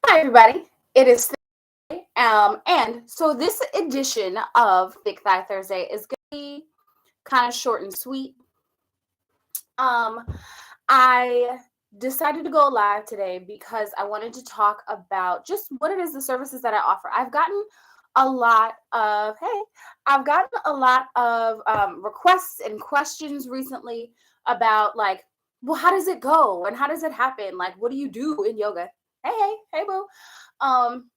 Hi, everybody. It is Thursday. And so this edition of Thick Thigh Thursday is going to be kind of short and sweet. Um, I decided to go live today because I wanted to talk about just what it is, the services that I offer. I've gotten a lot of requests and questions recently about like, well, how does it go and how does it happen? Like, what do you do in yoga? Hey, boo. Um,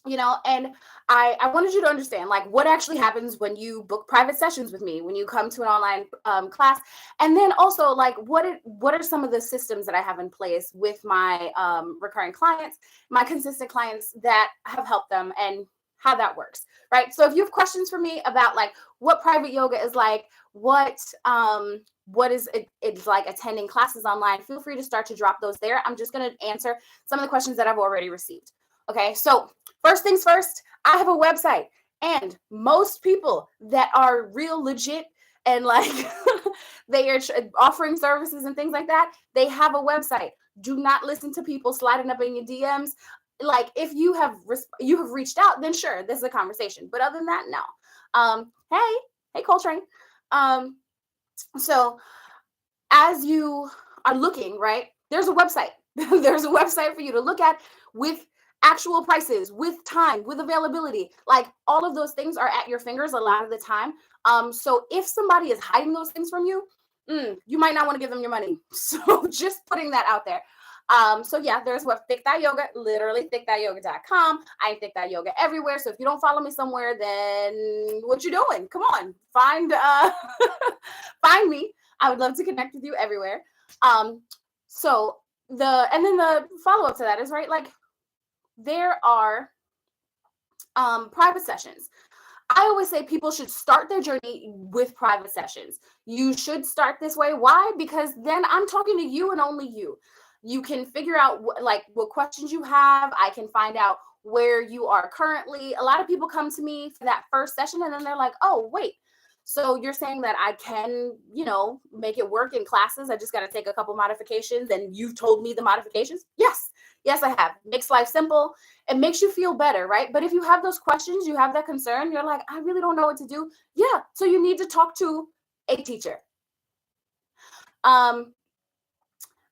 and I wanted you to understand like what actually happens when you book private sessions with me, when you come to an online class, and then also like what are some of the systems that I have in place with my recurring clients, my consistent clients that have helped them, and how that works, right? So if you have questions for me about like what private yoga is like, what is it's like attending classes online, feel free to start to drop those there. I'm just going to answer some of the questions that I've already received. Okay, so first things first, I have a website, and most people that are real legit and like they are offering services and things like that, they have a website. Do not listen to people sliding up in your DMs. Like if you have reached out, then sure, this is a conversation. But other than that, no. Hey, Coltrane. Um, so as you are looking, right, there's a website. There's a website for you to look at with actual prices, with time, with availability. Like all of those things are at your fingers a lot of the time. So if somebody is hiding those things from you, you might not want to give them your money. So just putting that out there. So yeah, there's what Thick Thigh Yoga, literally thickthighyoga.com. I ain't Thick Thigh Yoga everywhere. So if you don't follow me somewhere, then what you doing? Come on, find find me. I would love to connect with you everywhere. And then the follow-up to that is right, like there are private sessions. I always say people should start their journey with private sessions. You should start this way. Why? Because then I'm talking to you and only you. You can figure out what questions you have. I can find out where you are currently. A lot of people come to me for that first session and then they're like, oh, wait. So you're saying that I can, make it work in classes. I just got to take a couple modifications and you've told me the modifications? Yes, I have. Makes life simple. It makes you feel better, right? But if you have those questions, you have that concern, you're like, I really don't know what to do. Yeah. So you need to talk to a teacher.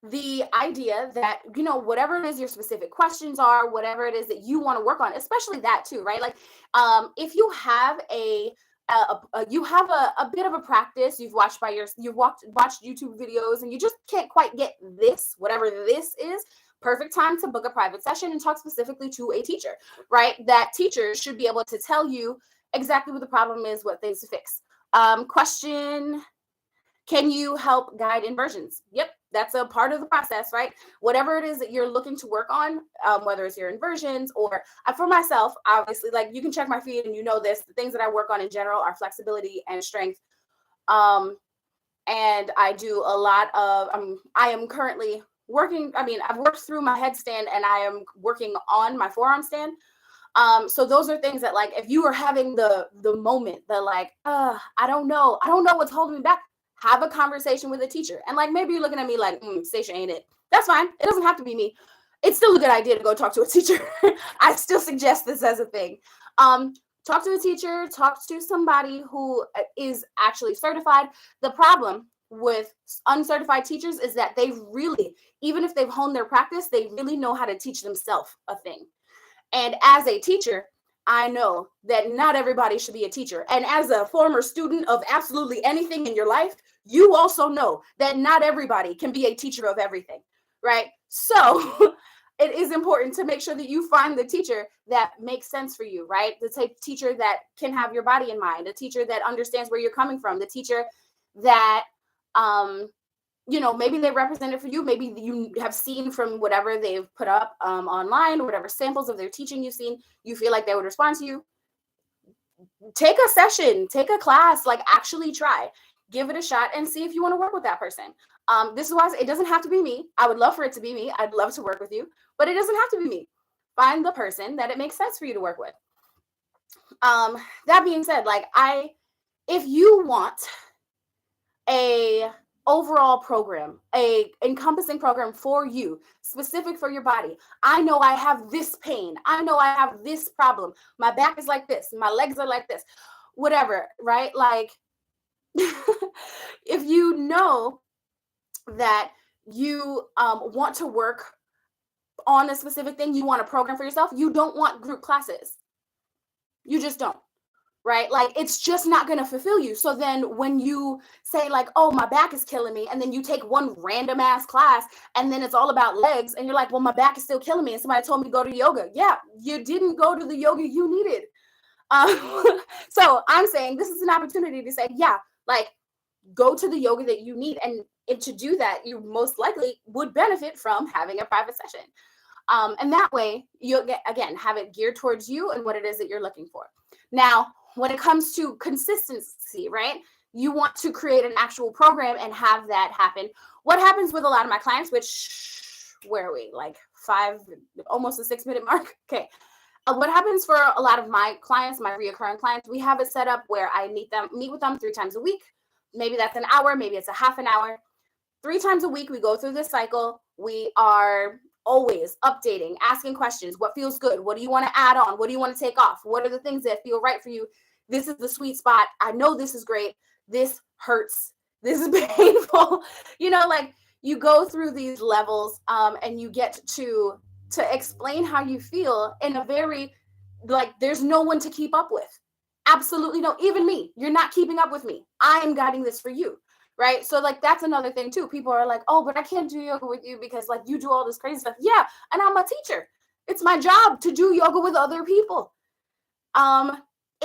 The idea that, whatever it is your specific questions are, whatever it is that you want to work on, especially that too, right? Like, if you have you have a bit of a practice, you've watched YouTube videos and you just can't quite get this, whatever this is, perfect time to book a private session and talk specifically to a teacher, right? That teacher should be able to tell you exactly what the problem is, what things to fix. Question, can you help guide inversions? Yep, that's a part of the process, right? Whatever it is that you're looking to work on, whether it's your inversions or for myself, obviously, like you can check my feed and you know this, the things that I work on in general are flexibility and strength. And I do a lot of, I am currently working. I've worked through my headstand and I am working on my forearm stand. So those are things that like, if you are having the moment that like, I don't know what's holding me back, have a conversation with a teacher. And like, maybe you're looking at me like, Saisha ain't it. That's fine. It doesn't have to be me. It's still a good idea to go talk to a teacher. I still suggest this as a thing. Talk to a teacher, talk to somebody who is actually certified. The problem with uncertified teachers is that they really, even if they've honed their practice, they really know how to teach themselves a thing. And as a teacher, I know that not everybody should be a teacher. And as a former student of absolutely anything in your life, you also know that not everybody can be a teacher of everything, right? So it is important to make sure that you find the teacher that makes sense for you, right? The type of teacher that can have your body in mind, a teacher that understands where you're coming from, the teacher that, maybe they represent it for you. Maybe you have seen from whatever they've put up online, or whatever samples of their teaching you've seen, you feel like they would respond to you. Take a session, take a class, like actually try, give it a shot and see if you want to work with that person. This is why it doesn't have to be me. I would love for it to be me. I'd love to work with you, but it doesn't have to be me. Find the person that it makes sense for you to work with. That being said, like if you want a overall program, a encompassing program for you, specific for your body. I know I have this pain. I know I have this problem. My back is like this. My legs are like this. Whatever, right? Like, if you know that you want to work on a specific thing, you want a program for yourself, you don't want group classes. You just don't. Right? Like, it's just not going to fulfill you. So then when you say like, oh, my back is killing me, and then you take one random ass class and then it's all about legs, and you're like, well, my back is still killing me, and somebody told me to go to yoga. Yeah, you didn't go to the yoga you needed. So I'm saying this is an opportunity to say, yeah, like, go to the yoga that you need. And to do that, you most likely would benefit from having a private session. And that way you'll get, again, have it geared towards you and what it is that you're looking for. Now, when it comes to consistency, right? You want to create an actual program and have that happen. What happens with a lot of my clients, which, where are we? Like almost a 6-minute mark. Okay. What happens for a lot of my clients, my reoccurring clients, we have it set up where I meet with them 3 times a week. Maybe that's an hour, maybe it's a half an hour. 3 times a week, we go through this cycle. We are always updating, asking questions. What feels good? What do you want to add on? What do you want to take off? What are the things that feel right for you? This is the sweet spot. I know this is great. This hurts. This is painful. Like, you go through these levels and you get to explain how you feel in a very, like, there's no one to keep up with. Absolutely no. Even me. You're not keeping up with me. I am guiding this for you. Right? So, like, that's another thing too. People are like, oh, but I can't do yoga with you because, like, you do all this crazy stuff. Yeah. And I'm a teacher. It's my job to do yoga with other people.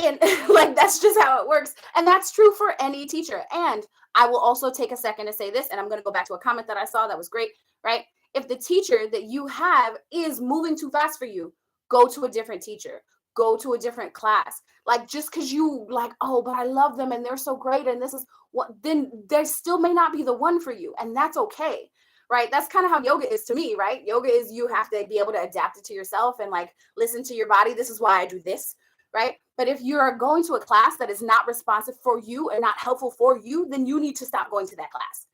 And like, that's just how it works. And that's true for any teacher. And I will also take a second to say this, and I'm going to go back to a comment that I saw that was great, right? If the teacher that you have is moving too fast for you, go to a different teacher, go to a different class. Like, just because you like, oh, but I love them and they're so great, and this is what, then there still may not be the one for you. And that's okay. Right? That's kind of how yoga is to me, right? Yoga is, you have to be able to adapt it to yourself and, like, listen to your body. This is why I do this. Right? But if you're going to a class that is not responsive for you and not helpful for you, then you need to stop going to that class.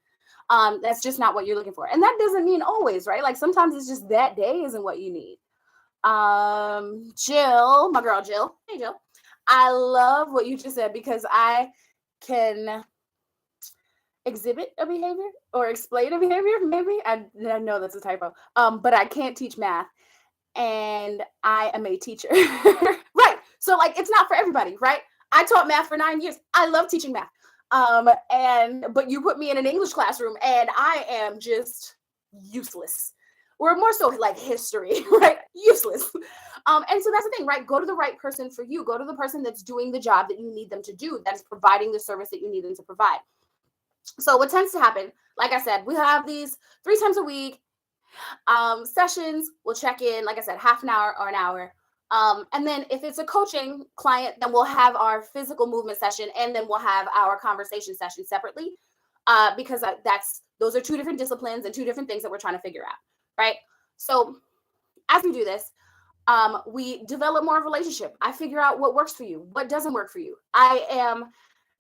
That's just not what you're looking for. And that doesn't mean always, right? Like, sometimes it's just that day isn't what you need. Jill, my girl Jill. Hey, Jill. I love what you just said, because I can exhibit a behavior or explain a behavior. Maybe I know that's a typo. But I can't teach math, and I am a teacher. Right. So, like, it's not for everybody, right? I taught math for 9 years. I love teaching math. But you put me in an English classroom and I am just useless. Or more so like history, right? Useless. And so that's the thing, right? Go to the right person for you. Go to the person that's doing the job that you need them to do, that is providing the service that you need them to provide. So what tends to happen, like I said, we have these 3 times a week sessions. We'll check in, like I said, half an hour or an hour. And then if it's a coaching client, then we'll have our physical movement session, and then we'll have our conversation session separately, because those are 2 different disciplines and 2 different things that we're trying to figure out, right? So as we do this, we develop more of a relationship. I figure out what works for you, what doesn't work for you. I am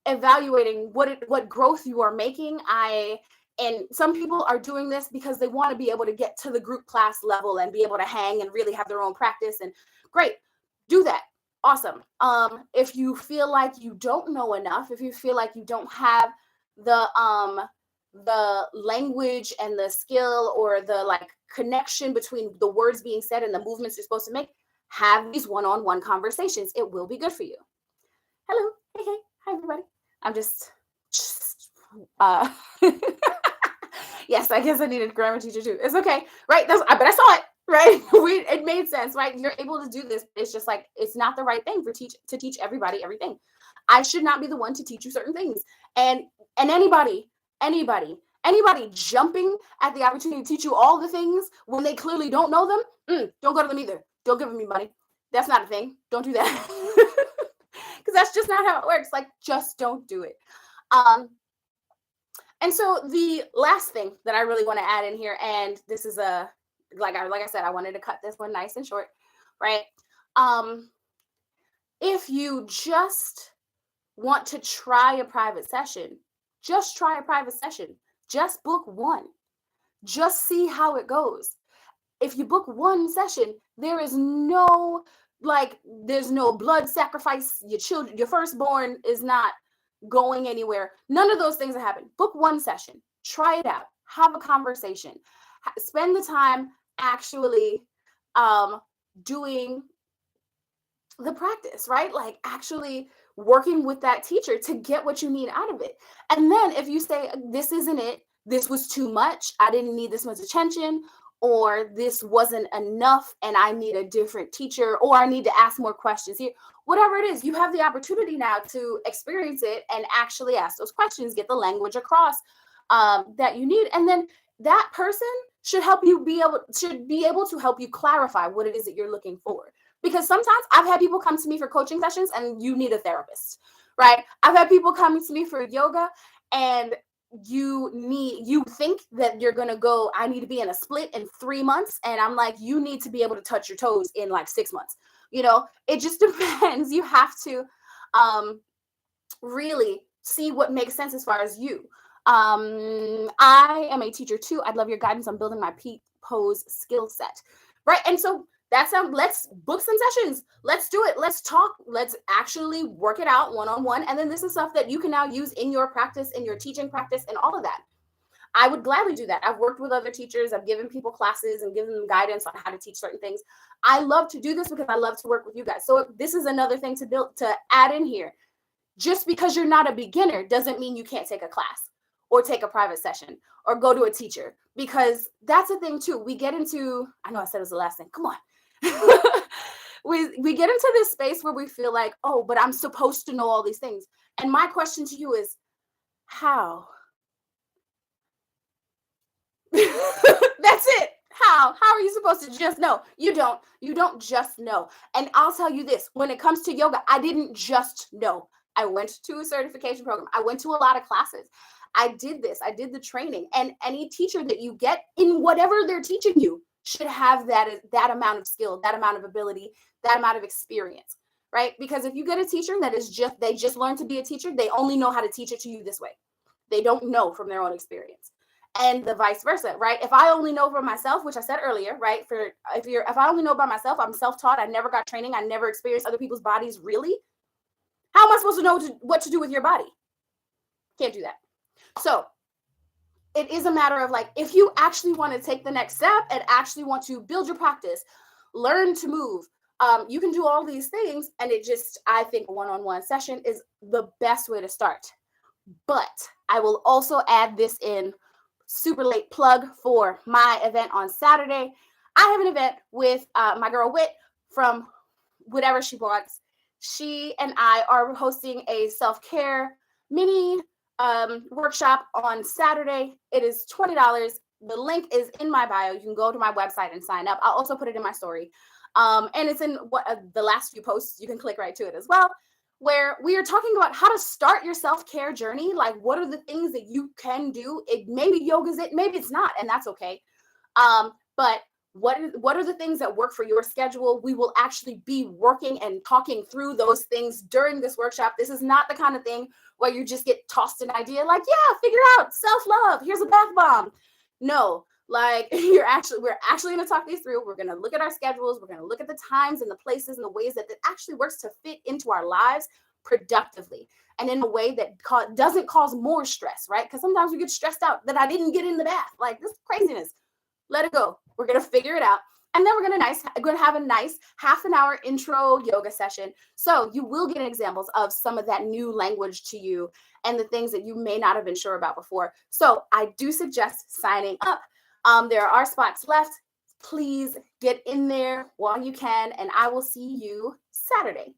evaluating what growth you are making. And some people are doing this because they want to be able to get to the group class level and be able to hang and really have their own practice. And great, do that. Awesome. If you feel like you don't know enough, if you feel like you don't have the language and the skill or the, like, connection between the words being said and the movements you're supposed to make, have these one-on-one conversations. It will be good for you. Hello. Hey, hi everybody. I'm just yes, I guess I needed a grammar teacher too. It's okay, right? But I saw it, right? It made sense, right? You're able to do this. It's just like, it's not the right thing to teach everybody everything. I should not be the one to teach you certain things. And anybody jumping at the opportunity to teach you all the things when they clearly don't know them, don't go to them either. Don't give them any money. That's not a thing. Don't do that. Because that's just not how it works. Like, just don't do it. And so the last thing that I really want to add in here, and this is like I said, I wanted to cut this one nice and short, right? If you just want to try a private session, just try a private session. Just book one. Just see how it goes. If you book one session, there's no blood sacrifice. Your firstborn is not going anywhere. None of those things that happen. Book one session. Try it out. Have a conversation. Spend the time actually doing the practice, right? Like actually working with that teacher to get what you need out of it. And then if you say, this isn't it, this was too much, I didn't need this much attention, or this wasn't enough and I need a different teacher, or I need to ask more questions here, whatever it is, you have the opportunity now to experience it and actually ask those questions, get the language across that you need. And then that person should be able to help you clarify what it is that you're looking for. Because sometimes I've had people come to me for coaching sessions and you need a therapist, right? I've had people come to me for yoga and you think that you're going to go, I need to be in a split in 3 months. And I'm like, you need to be able to touch your toes in like 6 months. It just depends. You have to really see what makes sense as far as you. I am a teacher too. I'd love your guidance on building my peak pose skill set. Right. And so let's book some sessions. Let's do it. Let's talk. Let's actually work it out one-on-one. And then this is stuff that you can now use in your practice, in your teaching practice, and all of that. I would gladly do that. I've worked with other teachers. I've given people classes and given them guidance on how to teach certain things. I love to do this because I love to work with you guys. So this is another thing to add in here. Just because you're not a beginner doesn't mean you can't take a class or take a private session or go to a teacher, because that's the thing too. We get into, I know I said it was the last thing. Come on. we get into this space where we feel like, oh, but I'm supposed to know all these things. And my question to you is, how? That's it. How are you supposed to just know? You don't just know. And I'll tell you this, when it comes to yoga, I didn't just know. I went to a certification program. I went to a lot of classes. I did the training, and any teacher that you get in whatever they're teaching you should have that amount of skill, that amount of ability, that amount of experience, right? Because if you get a teacher that they just learned to be a teacher, they only know how to teach it to you this way. They don't know from their own experience, and the vice versa, right? If I only know for myself, which I said earlier, right? If I only know by myself, I'm self-taught. I never got training. I never experienced other people's bodies. Really? How am I supposed to know what to do with your body? Can't do that. So it is a matter of like, if you actually want to take the next step and actually want to build your practice, learn to move, you can do all these things. And I think a one-on-one session is the best way to start. But I will also add this in, super late plug for my event on Saturday. I have an event with my girl Wit from Whatever She Wants. She and I are hosting a self-care mini workshop on Saturday. It is $20. The link is in my bio. You can go to my website and sign up. I'll also put it in my story. And it's in the last few posts. You can click right to it as well, where we are talking about how to start your self-care journey. Like, what are the things that you can do? Maybe yoga's it, maybe it's not, and that's okay. But what are the things that work for your schedule? We will actually be working and talking through those things during this workshop. This is not the kind of thing where you just get tossed an idea like, yeah, figure out self-love. Here's a bath bomb. No, like we're actually going to talk these through. We're going to look at our schedules. We're going to look at the times and the places and the ways that it actually works to fit into our lives productively and in a way that doesn't cause more stress, right? Because sometimes we get stressed out that I didn't get in the bath. Like, this craziness. Let it go. We're going to figure it out. And then we're going to have a nice half an hour intro yoga session. So you will get examples of some of that new language to you and the things that you may not have been sure about before. So I do suggest signing up. There are spots left. Please get in there while you can, and I will see you Saturday.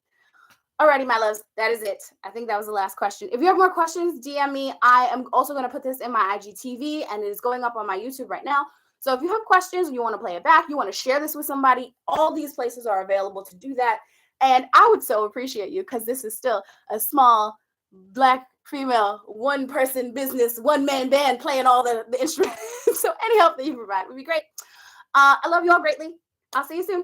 Alrighty, my loves, that is it. I think that was the last question. If you have more questions, DM me. I am also going to put this in my IGTV, and it is going up on my YouTube right now. So if you have questions, you want to play it back, you want to share this with somebody, all these places are available to do that. And I would so appreciate you, because this is still a small Black female, one-person business, one-man band playing all the instruments. So any help that you provide would be great. I love you all greatly. I'll see you soon.